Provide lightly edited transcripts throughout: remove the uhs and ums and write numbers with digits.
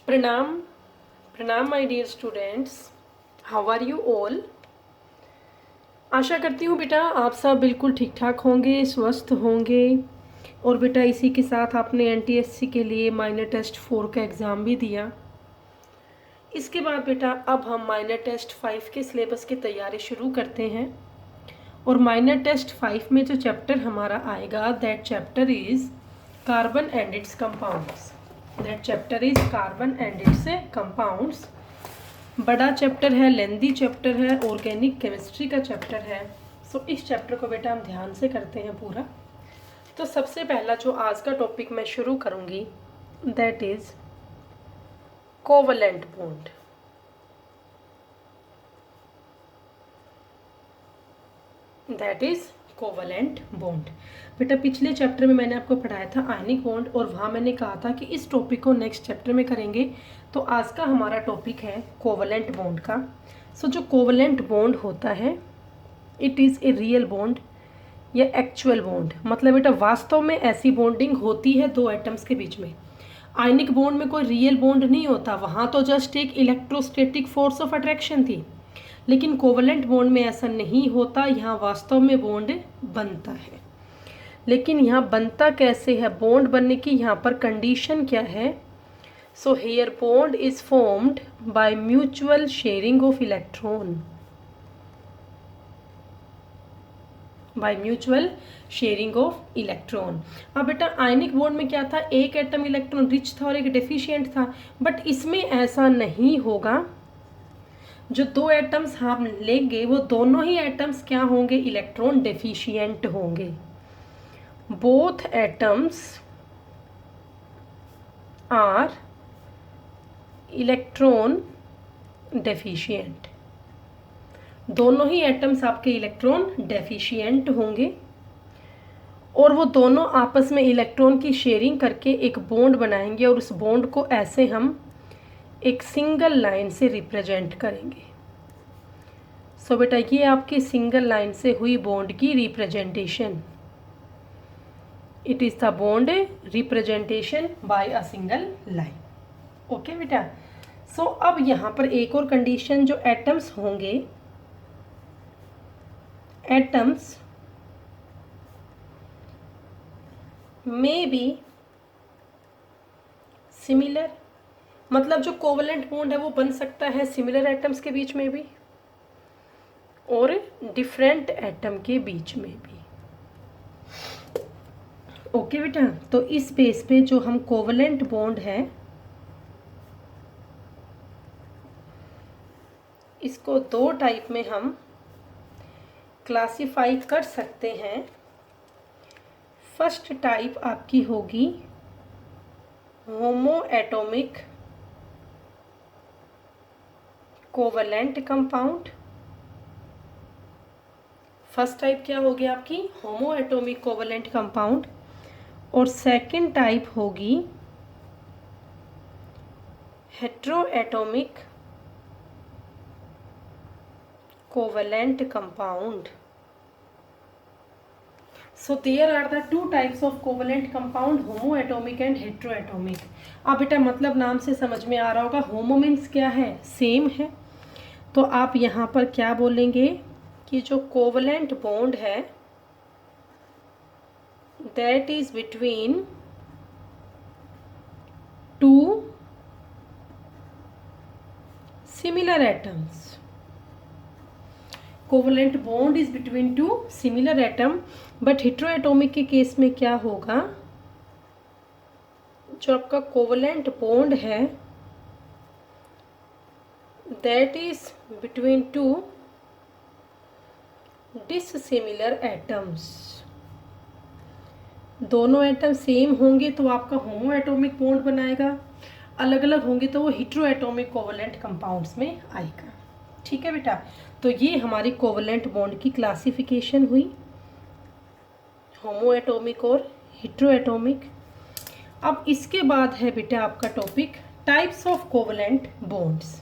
प्रणाम प्रणाम my dear students, how are you all. आशा करती हूँ बेटा आप सब बिल्कुल ठीक ठाक होंगे, स्वस्थ होंगे। और बेटा इसी के साथ आपने एनटीएससी के लिए माइनर टेस्ट 4 का एग्ज़ाम भी दिया। इसके बाद बेटा अब हम माइनर टेस्ट 5 के सिलेबस की तैयारी शुरू करते हैं। और माइनर टेस्ट 5 में जो चैप्टर हमारा आएगा that chapter is carbon and it's compounds. That chapter is carbon and it's compounds. बड़ा चैप्टर है, लेंदी चैप्टर है, ऑर्गेनिक केमिस्ट्री का चैप्टर है। सो इस चैप्टर को बेटा हम ध्यान से करते हैं पूरा। तो सबसे पहला जो आज का टॉपिक मैं शुरू करूंगी that is covalent bond. That is covalent bond. बेटा पिछले चैप्टर में मैंने आपको पढ़ाया था आयनिक बॉन्ड और वहाँ मैंने कहा था कि इस टॉपिक को नेक्स्ट चैप्टर में करेंगे। तो आज का हमारा टॉपिक है कोवलेंट बॉन्ड का। सो जो कोवलेंट बॉन्ड होता है it is a real bond या एक्चुअल बॉन्ड। मतलब बेटा वास्तव में ऐसी बॉन्डिंग होती है दो एटम्स के बीच में। आयनिक बॉन्ड में कोई रियल बॉन्ड नहीं होता, वहाँ तो जस्ट एक इलेक्ट्रोस्टैटिक फोर्स ऑफ अट्रैक्शन थी। लेकिन कोवलेंट बॉन्ड में ऐसा नहीं होता, यहाँ वास्तव में बॉन्ड बनता है। लेकिन यहाँ बनता कैसे है, बॉन्ड बनने की यहाँ पर कंडीशन क्या है। So here bond is formed by mutual sharing of electron. By mutual sharing of electron. अब बेटा आयनिक बॉन्ड में क्या था, एक एटम इलेक्ट्रॉन रिच था और एक डेफिशिएंट था। बट इसमें ऐसा नहीं होगा। जो दो एटम्स हम लेंगे वो दोनों ही एटम्स क्या होंगे, इलेक्ट्रॉन डेफिशिएंट होंगे। Both atoms are electron deficient. दोनों ही एटम्स आपके इलेक्ट्रॉन डेफिशिएंट होंगे और वो दोनों आपस में इलेक्ट्रॉन की शेयरिंग करके एक बॉन्ड बनाएंगे और उस बॉन्ड को ऐसे हम एक सिंगल लाइन से रिप्रेजेंट करेंगे। सो बेटा ये आपकी सिंगल लाइन से हुई बॉन्ड की representation. It is the bond representation bye a single line. Okay बेटा। सो अब यहाँ पर एक और कंडीशन, जो एटम्स होंगे, एटम्स में बी सिमिलर। मतलब जो कोवलेंट बॉन्ड है वो बन सकता है सिमिलर एटम्स के बीच में भी और डिफरेंट एटम के बीच में भी। ओके बेटा। तो इस बेस पे जो हम कोवलेंट बॉन्ड है इसको दो टाइप में हम क्लासिफाई कर सकते हैं। फर्स्ट टाइप आपकी होगी होमो atomic covalent compound. First type क्या होगी आपकी, होमो एटॉमिक कोवलेंट कंपाउंड। और सेकंड टाइप होगी hetero atomic covalent compound. So there are the two types of covalent compound, homoatomic and heteroatomic। अब बेटा मतलब नाम से समझ में आ रहा होगा, होमो मीन्स क्या है, सेम है। तो आप यहाँ पर क्या बोलेंगे कि जो कोवलेंट बॉन्ड है that is between two similar atoms. Covalent bond is between two similar atom. But heteroatomic के केस में क्या होगा, जो आपका कोवलेंट बॉन्ड है that is between two dissimilar atoms. दोनों एटम सेम होंगे तो आपका होमो एटॉमिक बॉन्ड बनाएगा, अलग अलग होंगे तो वो हेट्रोएटॉमिक कोवलेंट कंपाउंड्स में आएगा। ठीक है बेटा। तो ये हमारी कोवलेंट बॉन्ड की क्लासिफिकेशन हुई, होमो एटॉमिक और हेट्रोएटॉमिक। अब इसके बाद है बेटा आपका topic types of covalent bonds.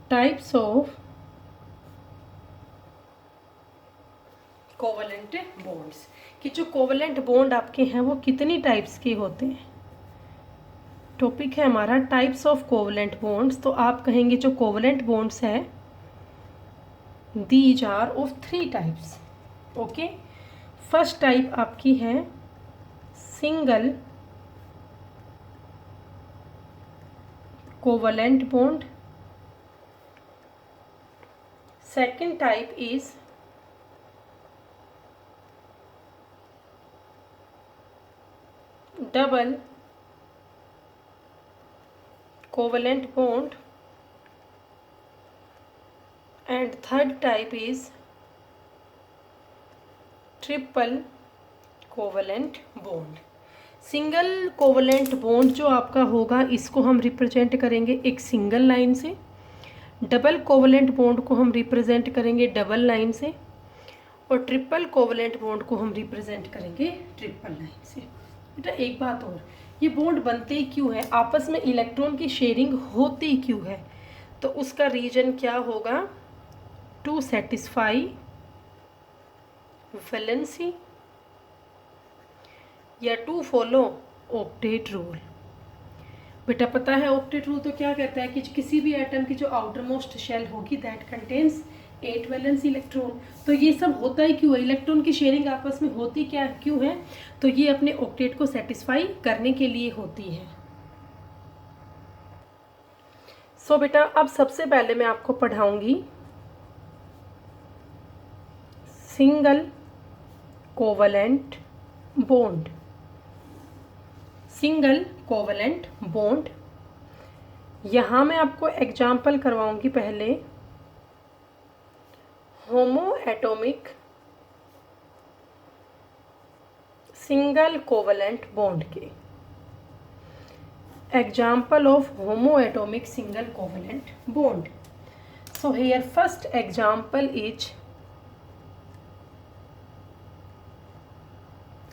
Types of covalent bonds. कि जो कोवलेंट बॉन्ड आपके हैं वो कितनी टाइप्स के होते हैं। टॉपिक है हमारा टाइप्स ऑफ कोवलेंट बॉन्ड्स। तो आप कहेंगे जो कोवलेंट बॉन्ड्स है these are of 3 types. Okay, first type आपकी है single covalent bond. Second type is double covalent bond, and third type is triple covalent bond। Single covalent bond जो आपका होगा इसको हम रिप्रेजेंट करेंगे एक सिंगल लाइन से, डबल कोवलेंट बॉन्ड को हम रिप्रेजेंट करेंगे डबल लाइन से, और ट्रिपल कोवलेंट बॉन्ड को हम रिप्रेजेंट करेंगे ट्रिपल लाइन से। बेटा एक बात और, ये बॉन्ड बनते ही क्यों है, आपस में इलेक्ट्रॉन की शेयरिंग होती क्यों है, तो उसका रीजन क्या होगा, टू सेटिस्फाई वैलेंसी या टू फॉलो ऑक्टेट रूल। बेटा पता है ऑक्टेट रूल तो क्या कहता है कि किसी भी एटम की जो आउटर मोस्ट शेल होगी दैट कंटेन्स 8 वैलेंस इलेक्ट्रॉन। तो ये सब होता ही क्यों है, इलेक्ट्रॉन की शेयरिंग आपस में होती क्या क्यों है, तो ये अपने ऑक्टेट को सेटिस्फाई करने के लिए होती है। सो बेटा अब सबसे पहले मैं आपको पढ़ाऊंगी single covalent bond. Single covalent bond, यहाँ मैं आपको एग्जाम्पल करवाऊंगी पहले homo atomic single covalent bond के। Example of homo atomic single covalent bond. So here first example is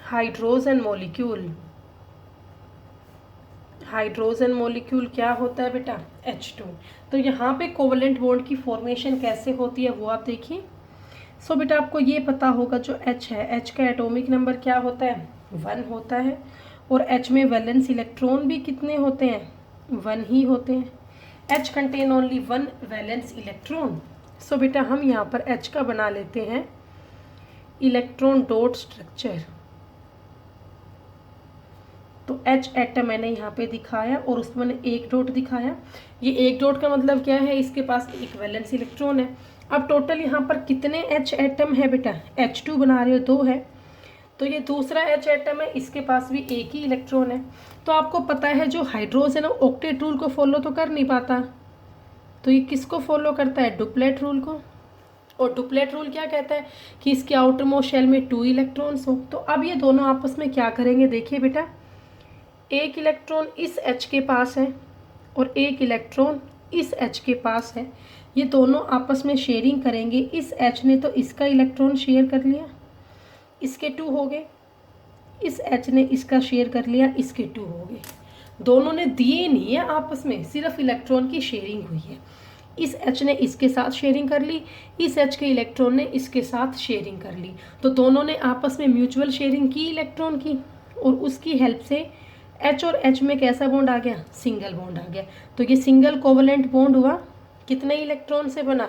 hydrogen molecule. Hydrogen molecule क्या होता है बेटा, H2। तो यहाँ पे कोवलेंट बॉन्ड की फॉर्मेशन कैसे होती है वो आप देखिए। सो बेटा आपको ये पता होगा जो H है, H का एटॉमिक नंबर क्या होता है, 1 होता है, और H में वैलेंस इलेक्ट्रॉन भी कितने होते हैं, 1 ही होते हैं। H contain only 1 valence electron. So बेटा हम यहाँ पर H का बना लेते हैं इलेक्ट्रॉन डॉट स्ट्रक्चर। तो H एटम मैंने यहाँ पे दिखाया और उसमें मैंने 1 डॉट दिखाया। ये 1 डॉट का मतलब क्या है, इसके पास 1 वैलेंस इलेक्ट्रॉन है। अब टोटल यहाँ पर कितने H एटम है बेटा, H2 बना रहे हो 2 है, तो ये दूसरा H एटम है, इसके पास भी 1 ही इलेक्ट्रॉन है। तो आपको पता है जो हाइड्रोजन है ऑक्टेट रूल को फॉलो तो कर नहीं पाता, तो ये किसको फॉलो करता है, डुप्लेट रूल को। और डुप्लेट रूल क्या कहता है कि इसके आउटर मोस्ट शेल में 2 इलेक्ट्रॉन्स हो। तो अब ये दोनों आपस में क्या करेंगे, देखिए बेटा 1 इलेक्ट्रॉन इस H के पास है और 1 इलेक्ट्रॉन इस H के पास है, ये दोनों आपस में शेयरिंग करेंगे। इस H ने तो इसका इलेक्ट्रॉन शेयर कर लिया, इसके 2 हो गए, इस H ने इसका शेयर कर लिया, इसके 2 हो गए। दोनों ने दिए नहीं है आपस में, सिर्फ इलेक्ट्रॉन की शेयरिंग हुई है। इस H ने इसके साथ शेयरिंग कर ली, इस H के इलेक्ट्रॉन ने इसके साथ शेयरिंग कर ली। तो दोनों ने आपस में म्यूचुअल शेयरिंग की इलेक्ट्रॉन की, और उसकी हेल्प से H और H में कैसा बॉन्ड आ गया, सिंगल बॉन्ड आ गया। तो ये सिंगल कोवलेंट बॉन्ड हुआ, कितने इलेक्ट्रॉन से बना,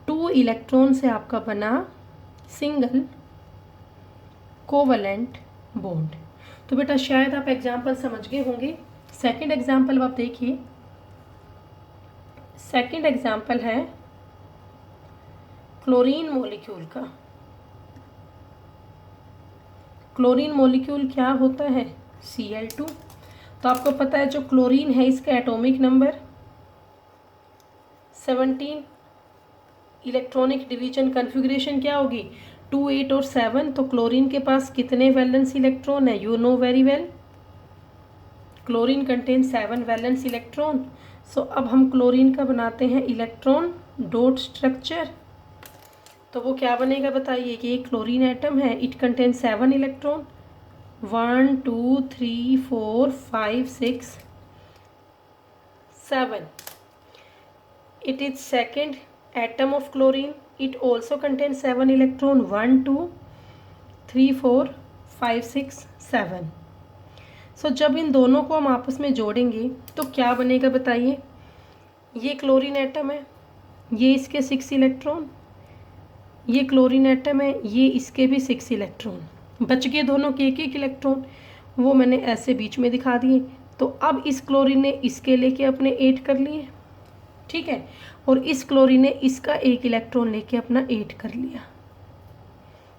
2 इलेक्ट्रॉन से आपका बना सिंगल कोवलेंट बॉन्ड। तो बेटा शायद आप एग्जाम्पल समझ गए होंगे। सेकंड एग्जाम्पल आप देखिए, सेकंड एग्जाम्पल है क्लोरीन मॉलिक्यूल का। क्लोरीन मॉलिक्यूल क्या होता है, Cl2। तो आपको पता है जो क्लोरीन है इसका atomic number 17, electronic division configuration क्या होगी 2, 8 और 7। तो क्लोरीन के पास कितने वैलेंस इलेक्ट्रॉन है, you know very well, chlorine contain 7 valence electron. So अब हम क्लोरीन का बनाते हैं इलेक्ट्रॉन डॉट स्ट्रक्चर। तो वो क्या बनेगा बताइए कि ये क्लोरीन एटम है, it contain 7 electron, 1 2 3 4 5 6 7। It is second atom of chlorine. It also contains 7 electron, 1 2 3 4 5 6 7। सो जब इन दोनों को हम आपस में जोड़ेंगे तो क्या बनेगा बताइए। ये क्लोरीन एटम है, ये इसके 6 इलेक्ट्रॉन, ये क्लोरीन एटम है, ये इसके भी 6 इलेक्ट्रॉन, बच गए दोनों के एक एक इलेक्ट्रॉन, वो मैंने ऐसे बीच में दिखा दिए। तो अब इस क्लोरीन ने इसके लेके अपने 8 कर लिए, ठीक है, और इस क्लोरीन ने इसका एक इलेक्ट्रॉन लेके अपना 8 कर लिया।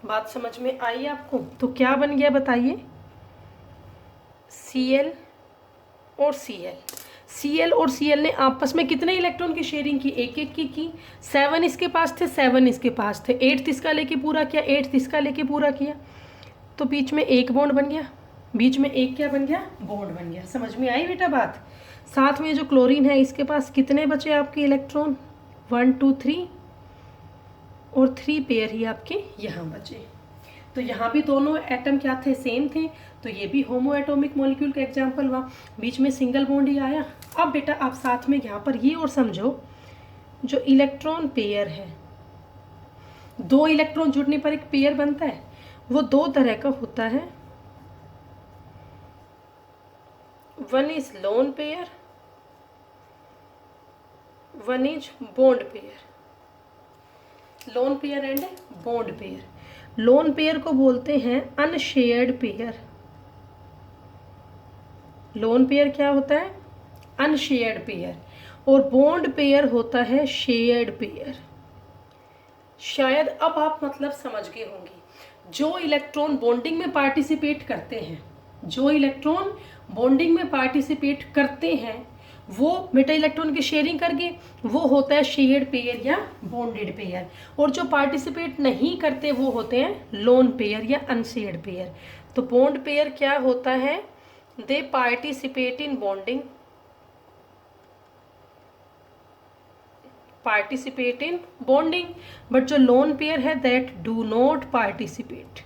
बात समझ में आई आपको। तो क्या बन गया बताइए, Cl और Cl। Cl और Cl ने आपस में कितने इलेक्ट्रॉन की शेयरिंग की, एक एक की 7 इसके पास थे, 7 इसके पास थे, 8 इसका लेके पूरा किया, 8 इसका लेके पूरा किया, तो बीच में एक बॉन्ड बन गया, बीच में एक क्या बन गया, बॉन्ड बन गया। समझ में आई बेटा बात। साथ में जो क्लोरीन है इसके पास कितने बचे आपके इलेक्ट्रॉन, 1 2 3, और 3 पेयर ही आपके यहाँ बचे। तो यहाँ भी दोनों एटम क्या थे, सेम थे, तो ये भी होमो एटॉमिक मॉलिक्यूल का एग्जाम्पल हुआ, बीच में सिंगल बॉन्ड ही आया। अब बेटा आप साथ में यहाँ पर ये और समझो, जो इलेक्ट्रॉन पेयर है, 2 इलेक्ट्रॉन जुड़ने पर एक पेयर बनता है, वो 2 तरह का होता है। One is lone pair, one is bond pair. Lone pair and bond pair. Lone pair को बोलते हैं अनशेयर्ड पेयर। लोन पेयर क्या होता है, अनशेयर्ड पेयर, और बॉन्ड पेयर होता है शेयर्ड पेयर। शायद अब आप मतलब समझ गए होंगे। जो इलेक्ट्रॉन बॉन्डिंग में पार्टिसिपेट करते हैं, जो इलेक्ट्रॉन बॉन्डिंग में पार्टिसिपेट करते हैं वो बेटा इलेक्ट्रॉन की शेयरिंग करके वो होता है शेयर्ड पेयर या बॉन्डेड पेयर, और जो पार्टिसिपेट नहीं करते वो होते हैं लोन पेयर या अनशेयर्ड पेयर। तो बॉन्ड पेयर क्या होता है, they participate in bonding, participate in bonding, but जो लोन पेयर है that do not participate,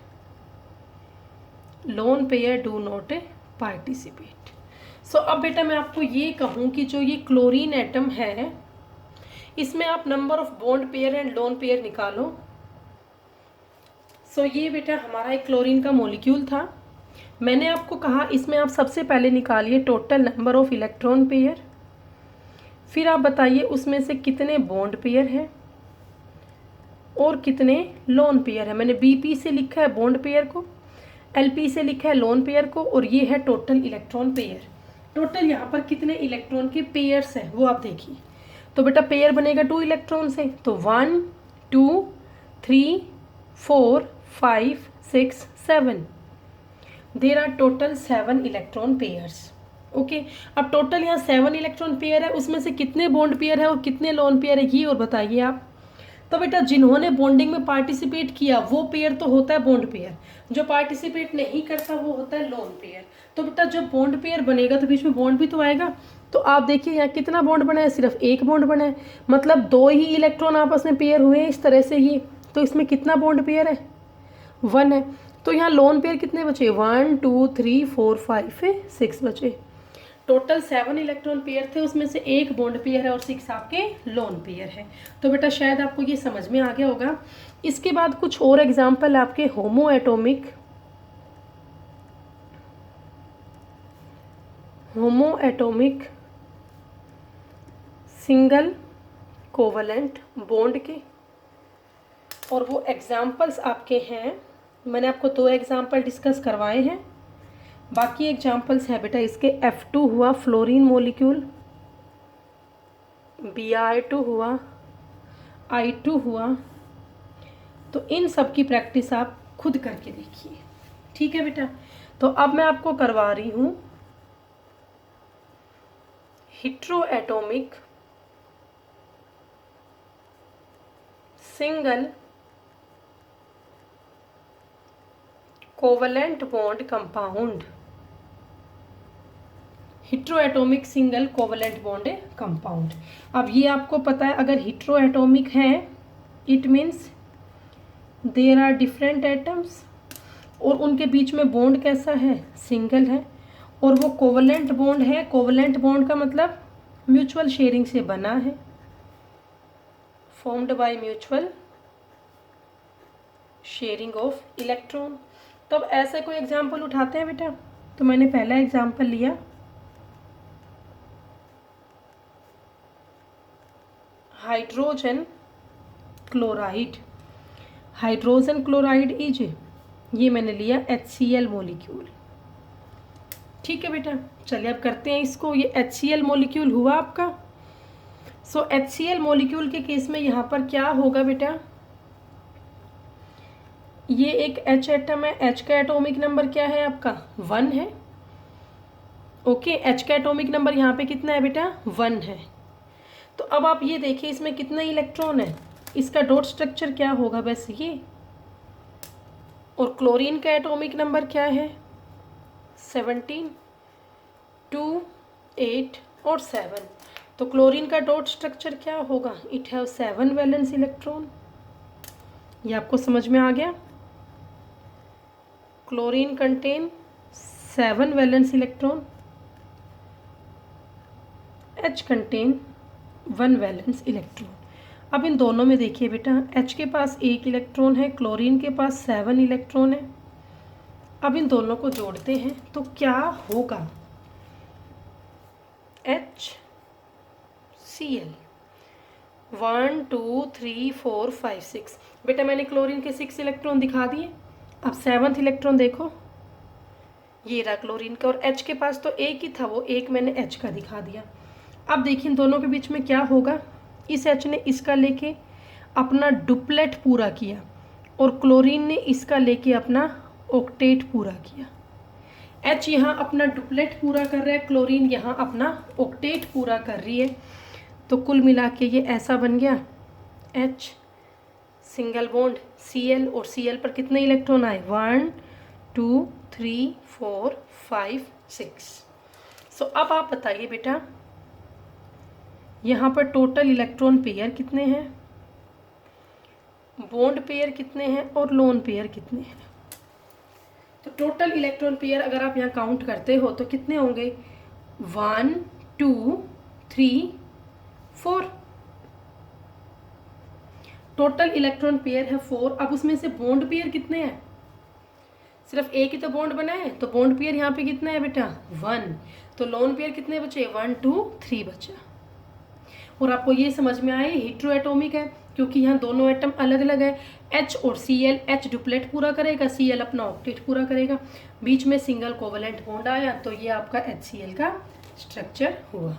lone pair do not participate. So अब बेटा मैं आपको ये कहूँ कि जो ये क्लोरीन एटम है इसमें आप number of bond pair and lone pair निकालो। सो ये बेटा हमारा एक क्लोरीन का मॉलिक्यूल था। मैंने आपको कहा इसमें आप सबसे पहले निकालिए total number of electron pair, फिर आप बताइए उसमें से कितने बॉन्ड पेयर है और कितने लोन पेयर है। मैंने BP से लिखा है बॉन्ड पेयर को, LP से लिखा है लोन पेयर को, और ये है टोटल इलेक्ट्रॉन पेयर। टोटल यहाँ पर कितने इलेक्ट्रॉन के पेयर्स हैं वो आप देखिए। तो बेटा पेयर बनेगा 2 इलेक्ट्रॉन से, तो 1 2 3 4 5 6 7, there are total 7 electron pairs. Okay, अब टोटल यहाँ 7 इलेक्ट्रॉन पेयर है, उसमें से कितने बॉन्ड पेयर है और कितने लोन पेयर है ये और बताइए आप। तो बेटा जिन्होंने बॉन्डिंग में पार्टिसिपेट किया वो पेयर तो होता है बॉन्ड पेयर, जो पार्टिसिपेट नहीं करता वो होता है लोन पेयर। तो बेटा जब बॉन्ड पेयर बनेगा तो बीच में बॉन्ड भी तो आएगा। तो आप देखिए यहाँ कितना बॉन्ड बना है, सिर्फ एक बॉन्ड बना है, मतलब 2 ही इलेक्ट्रॉन आपस में पेयर हुए हैं इस तरह से ये। तो इसमें कितना बॉन्ड पेयर है, 1 है। तो यहाँ लोन पेयर कितने बचे, 1 2 3 4 5 6 बचे। टोटल 7 इलेक्ट्रॉन पेयर थे, उसमें से एक बॉन्ड पेयर है और 6 आपके लोन पेयर है। तो बेटा शायद आपको ये समझ में आ गया होगा। इसके बाद कुछ और एग्जाम्पल आपके होमो एटॉमिक सिंगल कोवलेंट बॉन्ड के, और वो एग्जाम्पल्स आपके हैं, मैंने आपको 2 एग्जाम्पल डिस्कस करवाए हैं। बाकी एग्जाम्पल्स है बेटा इसके F2 हुआ फ्लोरीन मॉलिक्यूल, Br2 हुआ, I2 हुआ। तो इन सब की प्रैक्टिस आप खुद करके देखिए, ठीक है बेटा। तो अब मैं आपको करवा रही हूँ heteroatomic single covalent bond compound, heteroatomic single covalent bond compound. अब ये आपको पता है अगर हेटेरोएटॉमिक है it means there are different atoms, और उनके बीच में बॉन्ड कैसा है, सिंगल है, और वो कोवलेंट बॉन्ड है। कोवलेंट बॉन्ड का मतलब म्यूचुअल शेयरिंग से बना है, formed by mutual sharing of electron. तो अब ऐसे कोई एग्जाम्पल उठाते हैं बेटा। तो मैंने पहला एग्जाम्पल लिया, hydrogen chloride. Hydrogen chloride is, ये मैंने लिया HCl मॉलिक्यूल। ठीक है बेटा, चलिए अब करते हैं इसको। ये HCl मॉलिक्यूल हुआ आपका। सो HCl मॉलिक्यूल के केस में यहाँ पर क्या होगा बेटा, ये एक H एटम है। H का एटॉमिक नंबर क्या है आपका, 1 है। ओके, H का एटॉमिक नंबर यहाँ पे कितना है बेटा, 1 है। तो अब आप ये देखिए इसमें कितना इलेक्ट्रॉन है, इसका डॉट स्ट्रक्चर क्या होगा, बस ये। और क्लोरीन का एटॉमिक नंबर क्या है, 17, 2, 8 और 7। तो क्लोरीन का डॉट स्ट्रक्चर क्या होगा, इट हैव 7 वैलेंस इलेक्ट्रॉन। ये आपको समझ में आ गया। Chlorine contain 7 valence electron, H contain 1 valence electron. अब इन दोनों में देखिए बेटा, H के पास 1 इलेक्ट्रॉन है, क्लोरीन के पास 7 इलेक्ट्रॉन है। अब इन दोनों को जोड़ते हैं तो क्या होगा, HCl 1 2 3 4 5 6। बेटा मैंने क्लोरीन के 6 इलेक्ट्रॉन दिखा दिए। अब 7th इलेक्ट्रॉन देखो, ये रहा क्लोरीन का, और H के पास तो 1 ही था, वो 1 मैंने H का दिखा दिया। अब देखिए इन दोनों के बीच में क्या होगा, इस H ने इसका लेके अपना डुप्लेट पूरा किया और क्लोरीन ने इसका लेके अपना ऑक्टेट पूरा किया। H यहाँ अपना डुप्लेट पूरा कर रहा है, क्लोरीन यहाँ अपना ऑक्टेट पूरा कर रही है। तो कुल मिला के ये ऐसा बन गया, H सिंगल बॉन्ड Cl, और Cl पर कितने इलेक्ट्रॉन आए, 1 2 3 4 5 6। सो अब आप बताइए बेटा यहाँ पर टोटल इलेक्ट्रॉन पेयर कितने हैं, बॉन्ड पेयर कितने हैं और लोन पेयर कितने हैं। तो टोटल इलेक्ट्रॉन पेयर अगर आप यहाँ काउंट करते हो तो कितने होंगे, 1 2 3 4। टोटल इलेक्ट्रॉन पेयर है 4। अब उसमें से बॉन्ड पेयर कितने हैं, सिर्फ एक ही तो बॉन्ड बना है, तो बॉन्ड पेयर यहाँ पे कितना है बेटा, 1। तो लोन पेयर कितने बचे, 1 2 3 बचा। और आपको ये समझ में आए हेट्रो एटॉमिक है, क्योंकि यहाँ दोनों एटम अलग अलग है। H और Cl, H डुप्लेट पूरा करेगा, Cl अपना ऑक्टेट पूरा करेगा, बीच में सिंगल कोवेलेंट बॉन्ड आया, तो ये आपका HCl का स्ट्रक्चर हुआ।